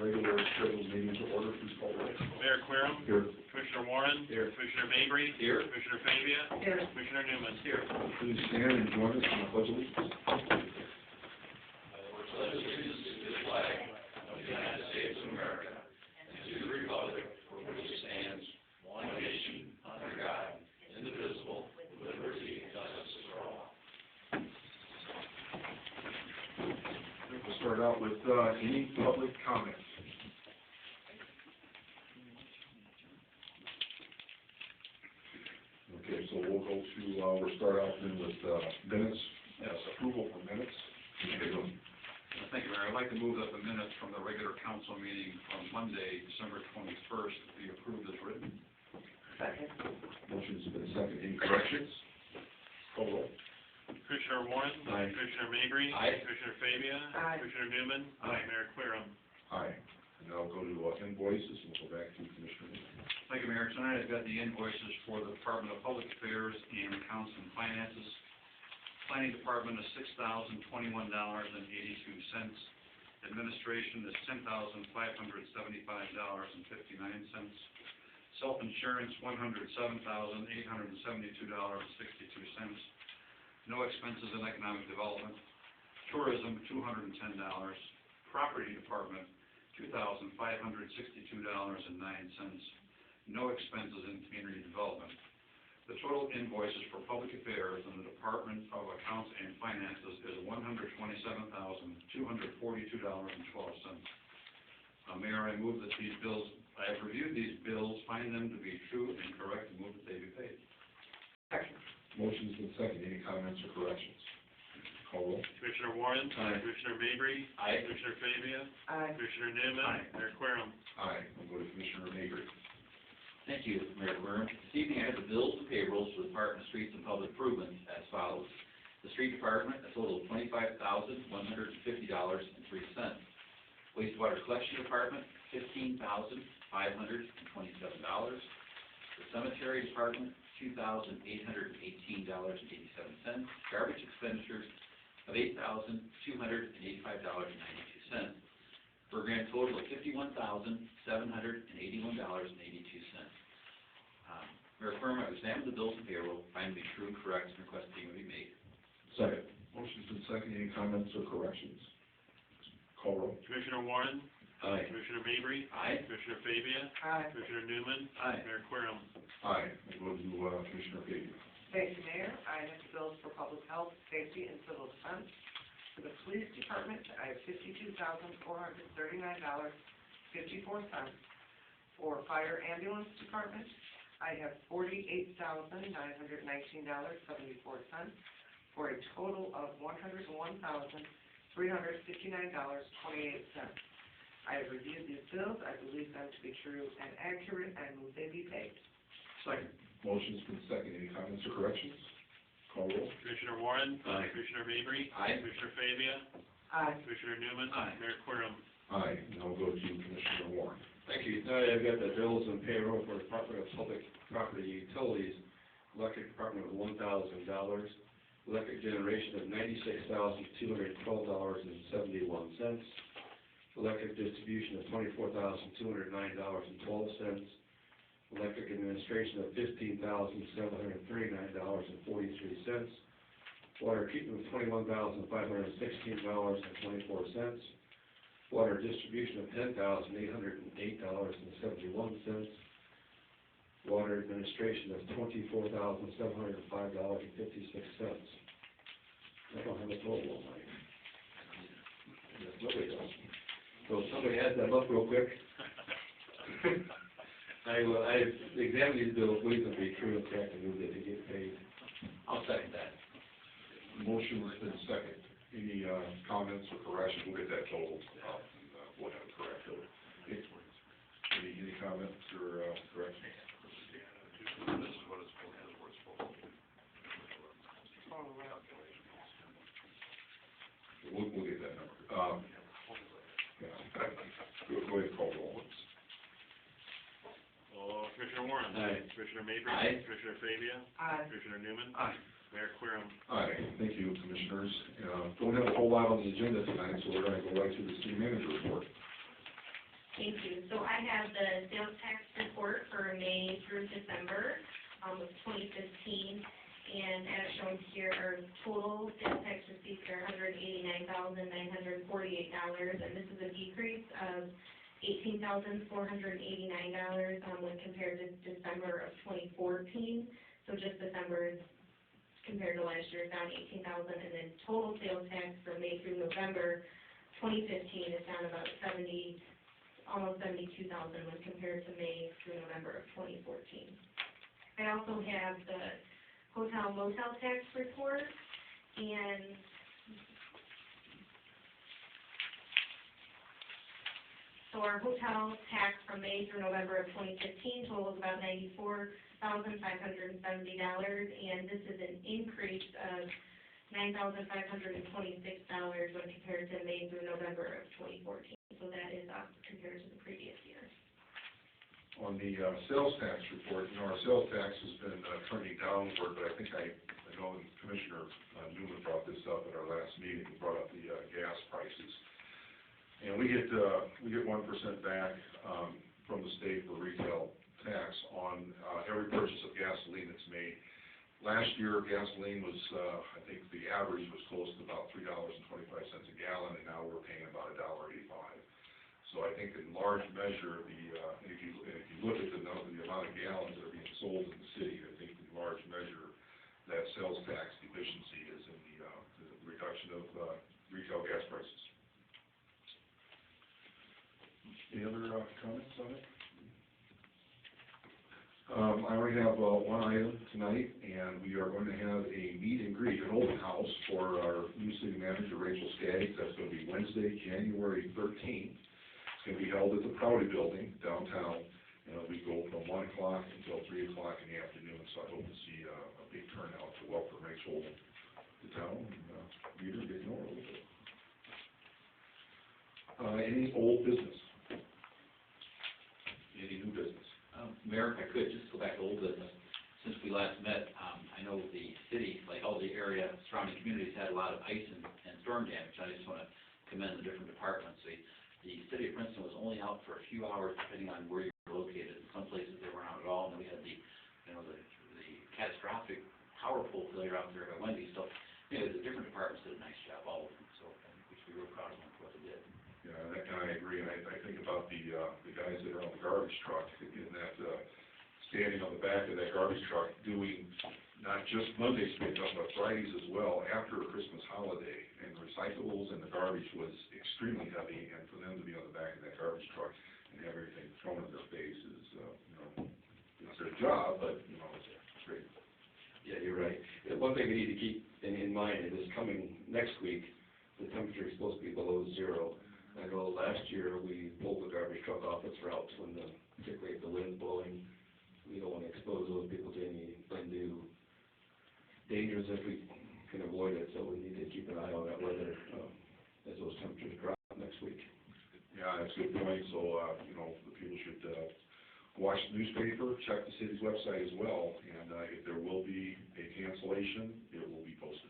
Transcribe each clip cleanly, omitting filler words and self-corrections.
regular scheduled meeting to order, please call roll. Mayor Querem. Here. Commissioner Warren. Here. Commissioner Mabry. Here. Commissioner Fabia. Here. Commissioner Newman. Here. Please stand and join us in the pledge of allegiance. We'll start out with any public comments. Okay, so we'll go to, we'll start out then with minutes. Yes, approval for minutes. Thank you, Mayor. I'd like to move that the minutes from the regular council meeting from Monday, December 21st, be approved as written. Second. Motion's been second. Any corrections? Call roll. Commissioner Warren. Aye. Commissioner Mabry. Aye. Commissioner Fabia. Aye. Commissioner Newman. Aye. Mayor Querem. Aye. And now we'll go to invoices, and we'll go back to Commissioner Newman. Thank you, Mayor. Tonight I've got the invoices for the Department of Public Affairs and Accounts and Finances. Planning Department is $6,021.82. Administration is $10,575.59. Self-insurance, $107,872.62. No expenses in economic development. Tourism, $210. Property Department, $2,562.09. No expenses in community development. The total invoices for public affairs in the Department of Accounts and Finances is $127,242.12. Mayor, I move that these bills, I have reviewed these bills, find them to be true and correct, and move that they be paid. Second. Motion's been second. Any comments or corrections? Call roll. Commissioner Warren. Aye. Commissioner Mabry. Aye. Commissioner Fabia. Aye. Commissioner Newman. Aye. Mayor Querem. Aye. We'll go to Commissioner Mabry. Thank you, Mayor Querem. This evening I have the bills and payrolls for the Department of Streets and Public Improvement as follows. The Street Department, a total of $25,150.03. Wastewater Collection Department, $15,527. The Cemetery Department, $2,818.87. Garbage expenditures of $8,285.92. For a grand total of $51,781.82. Mayor Querem, I've examined the bills and payroll, find them to be true and correct, and request payment be made. Second. Motion's been second. Any comments or corrections? Call roll. Commissioner Warren. Aye. Commissioner Mabry. Aye. Commissioner Fabia. Aye. Commissioner Newman. Aye. Mayor Querem. Aye. We'll go to Commissioner Fabia. Thank you, Mayor. I have bills for public health, safety, and civil defense. For the police department, I have $52,439.54. For fire ambulance department, I have $48,919.74. For a total of $101,359.28. I have reviewed these bills. I believe them to be true and accurate, and move they be paid. Second. Motion's been second. Any comments or corrections? Call roll. Commissioner Warren. Aye. Commissioner Mabry. Aye. Commissioner Fabia. Aye. Commissioner Newman. Aye. Mayor Querem. Aye. Now we'll go to Commissioner Warren. Thank you. Tonight I've got the bills and payroll for Department of Public Property Utilities. Electric Department of $1,000. Electric generation of $96,212.71. Electric distribution of $24,209.12. Electric administration of $15,739.43. Water treatment of $21,516.24. Water distribution of $10,808.71. Water administration of $24,705.56. I don't have a total on mine. Nobody does. So if somebody has that up real quick. I examined these bills, believe them to be true and correct, and move that they get paid. I'll second that. Motion has been second. Any comments or corrections? We'll get that total, and we'll have it corrected. Any comments or corrections? This is what it's supposed to be. We'll get that number. Yeah. Go ahead and call roll. Commissioner Warren. Aye. Commissioner Mabry. Aye. Commissioner Fabia. Aye. Commissioner Newman. Aye. Mayor Querem. Aye. Thank you, Commissioners. Don't have a whole lot on the agenda tonight, so we're going to go right to the city manager report. Thank you. So I have the sales tax report for May through December, of 2015. And as shown here, our total sales tax receipts are $189,948, and this is a decrease of $18,489 when compared to December of 2014. So just December compared to last year is down $18,000, and then total sales tax for May through November 2015 is down about almost $72,000 when compared to May through November of 2014. I also have the hotel motel tax report, and so our hotel tax from May through November of 2015 totals about $94,570, and this is an increase of $9,526 when compared to May through November of 2014. So that is up compared to the previous year. On the sales tax report, our sales tax has been trending downward, but I think I know Commissioner Newman brought this up at our last meeting. He brought up the gas prices. And we get 1% back from the state for retail tax on every purchase of gasoline that's made. Last year, gasoline was, I think the average was close to about $3.25 a gallon, and now we're paying about $1.85. So I think in large measure, if you look at the amount of gallons that are being sold in the city, I think in large measure that sales tax deficiency is in the reduction of retail gas prices. Any other comments on it? I already have one item tonight, and we are going to have a meet and greet, an open house for our new city manager, Rachel Skaggs. That's going to be Wednesday, January 13th. It's going to be held at the Prouty Building downtown, and we go from 1 o'clock until 3 o'clock in the afternoon. So I hope to see a big turnout to welcome Rachel to town and meet her, get to know her a little bit. Any old business? Any new business? Mayor, if I could, just go back to old business. Since we last met, I know the city, like all the area surrounding communities, had a lot of ice and storm damage. I just want to commend the different departments. The city of Princeton was only out for a few hours, depending on where you were located. In some places they weren't out at all, and then we had the catastrophic power pole failure out there by Wendy. So, the different departments did a nice job, all of them. So we should be real proud of them for what they did. Yeah, and I agree. And I think about the guys that are on the garbage truck in that standing on the back of that garbage truck doing not just Monday's pickup, but Fridays as well after a Christmas holiday. And recyclables and the garbage was extremely heavy, and for them to be on the back of that garbage truck and have everything thrown in their face is, it's their job, but, it's great. Yeah, you're right. One thing we need to keep in mind is coming next week, the temperature is supposed to be below zero. I know last year we pulled the garbage truck off its routes when particularly if the wind's blowing. We don't want to expose those people to any undue dangers if we can avoid it, so we need to keep an eye on that weather as those temperatures drop next week. Yeah, that's a good point. So, the people should watch the newspaper, check the city's website as well, and if there will be a cancellation, it will be posted.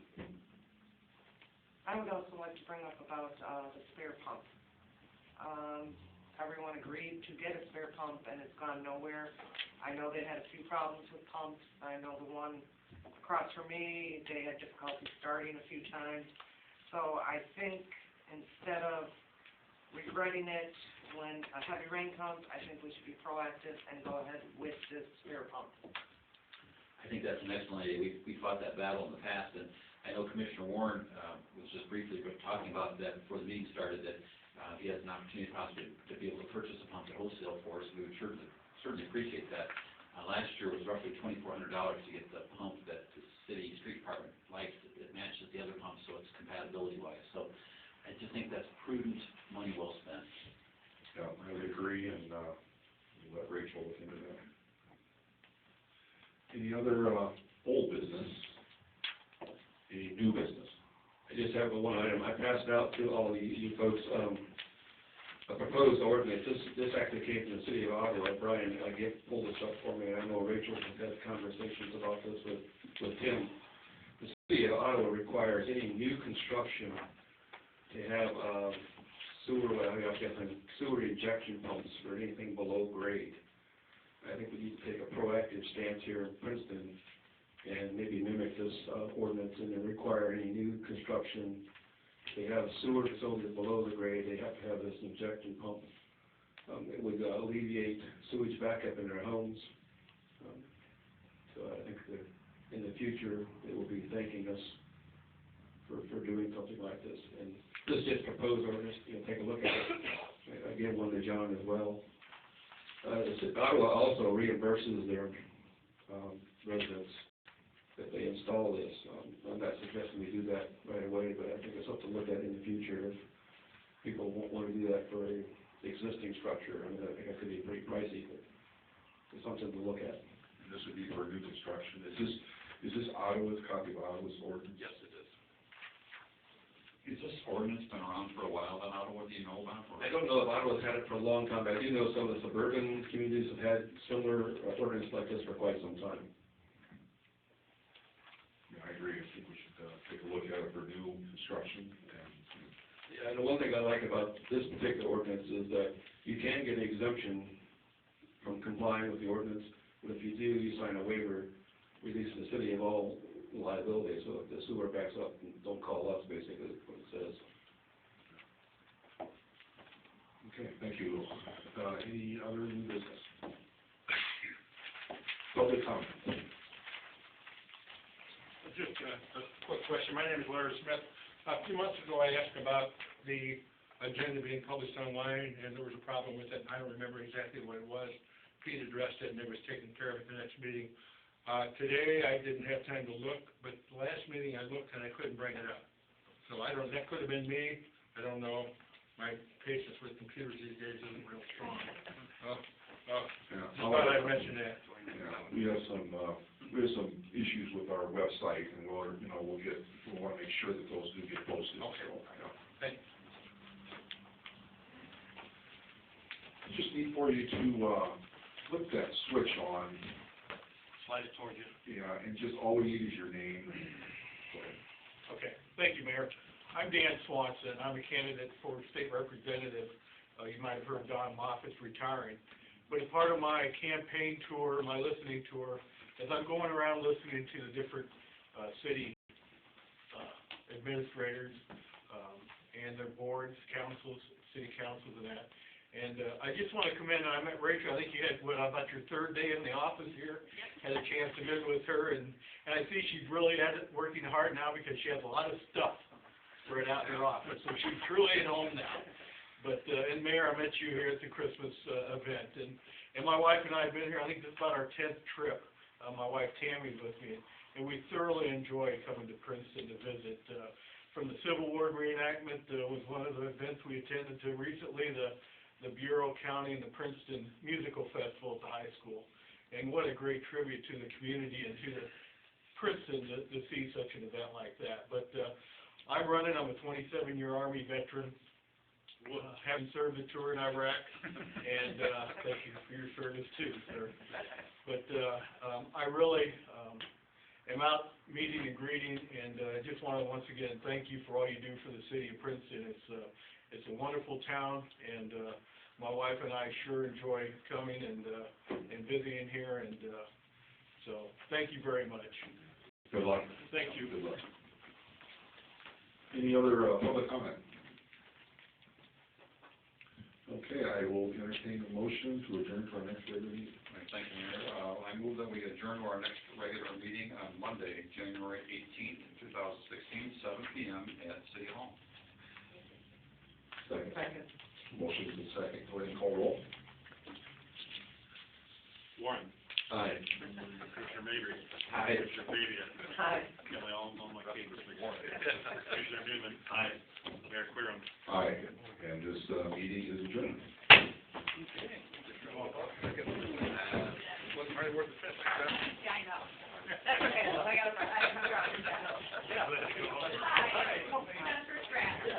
I would also like to bring up about the spare pump. Everyone agreed to get a spare pump, and it's gone nowhere. I know they had a few problems with pumps. I know the one across from me, they had difficulty starting a few times. So I think instead of regretting it when a heavy rain comes, I think we should be proactive and go ahead with this spare pump. I think that's an excellent idea. We fought that battle in the past, and I know Commissioner Warren was just briefly talking about that before the meeting started, that he has an opportunity possibly to be able to purchase a pump at wholesale for us. We would certainly appreciate that. Last year was roughly $2,400 to get the pump that the city street department likes. It matches the other pumps, so it's compatibility-wise. So I just think that's prudent money well spent. Yeah, I would agree, and we'll let Rachel look into that. Any other old business? Any new business? I just have one item. I passed out to all you folks a proposed ordinance. This actually came from the city of Ottawa. Brian pulled this up for me, and I know Rachel has had conversations about this with Tim. The city of Ottawa requires any new construction to have sewer injection pumps for anything below grade. I think we need to take a proactive stance here in Princeton and maybe mimic this ordinance and then require any new construction. They have sewer facilities below the grade, they have to have this injection pump. It would alleviate sewage backup in their homes. So I think that in the future, they will be thanking us for doing something like this. And this is just proposed ordinance, take a look at it. I gave one to John as well. Ottawa also reimburses their residents if they install this. I'm not suggesting we do that right away, but I think it's something to look at in the future if people won't want to do that for an existing structure. I mean, I think that could be pretty pricey, but it's something to look at. And this would be for new construction. Is this Ottawa's, copy of Ottawa's ordinance? Yes, it is. Has this ordinance been around for a while in Ottawa, do you know about it? I don't know if Ottawa's had it for a long time, but I do know some of the suburban communities have had similar ordinance like this for quite some time. Yeah, I agree. I think we should take a look at it for new construction. Yeah, and the one thing I like about this particular ordinance is that you can get an exemption from complying with the ordinance, but if you do, you sign a waiver releasing the city of all liability, so if the sewer backs up, don't call us, basically, is what it says. Okay, thank you. Any other new business? Public comment. Just a quick question. My name is Larry Smith. A few months ago, I asked about the agenda being published online, and there was a problem with it. I don't remember exactly what it was. Pete addressed it, and it was taken care of at the next meeting. Today, I didn't have time to look, but the last meeting I looked and I couldn't bring it up. So I don't, that could have been me. I don't know. My patience with computers these days isn't real strong. Just thought I'd mention that. Yeah, we have some issues with our website, and we'll want to make sure that those do get posted. Okay. So, yeah. Thank you. Just need for you to flip that switch on. Slide it toward you. Yeah, and just all we need is your name. Okay. Thank you, Mayor. I'm Dan Swanson. I'm a candidate for state representative. You might have heard Don Moffitt's retiring. But as part of my campaign tour, my listening tour, as I'm going around listening to the different city administrators and their boards, councils, city councils and that. And I just want to commend, I met Rachel, I think you had, about your third day in the office here? Had a chance to visit with her, and I see she's really at it, working hard now because she has a lot of stuff spread out in her office, so she's truly at home now. But, and Mayor, I met you here at the Christmas event, and my wife and I have been here, I think this is about our 10th trip. My wife Tammy's with me, and we thoroughly enjoy coming to Princeton to visit. From the Civil War reenactment was one of the events we attended to recently, the Bureau County and the Princeton Musical Festival at the high school. And what a great tribute to the community and to the Princeton to see such an event like that. But I'm running, I'm a 27-year Army veteran, having served the tour in Iraq, and thank you for your service too, sir. But I really am out meeting and greeting, and I just want to once again thank you for all you do for the city of Princeton. It's a wonderful town, and my wife and I sure enjoy coming and visiting here, and so thank you very much. Good luck. Thank you. Good luck. Any other public comment? Okay, I will entertain a motion to adjourn to our next regular meeting. Thank you, Mayor. I move that we adjourn to our next regular meeting on Monday, January 18th, 2016, 7 p.m. at City Hall. Second. Motion is second. Go ahead and call roll. Warren. Aye. Commissioner Mabry. Aye. Commissioner Fabia. Hi. Kelly, all my favorites. Commissioner Newman. Aye. Mayor Querem. Aye. And this meeting is adjourned. Wasn't hardly worth the trip. Yeah, I know. That's okay, though. I got Yeah, let's go. First draft. So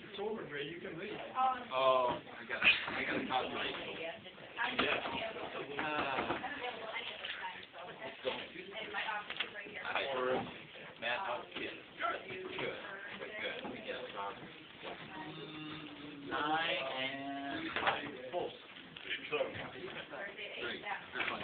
It's over, Ray, you can leave. Oh, I gotta talk to Rachel. Yeah. Hi. Matt, how's it going? Good. Good. Yes. 9 and 5. Full. So. Great. Good one.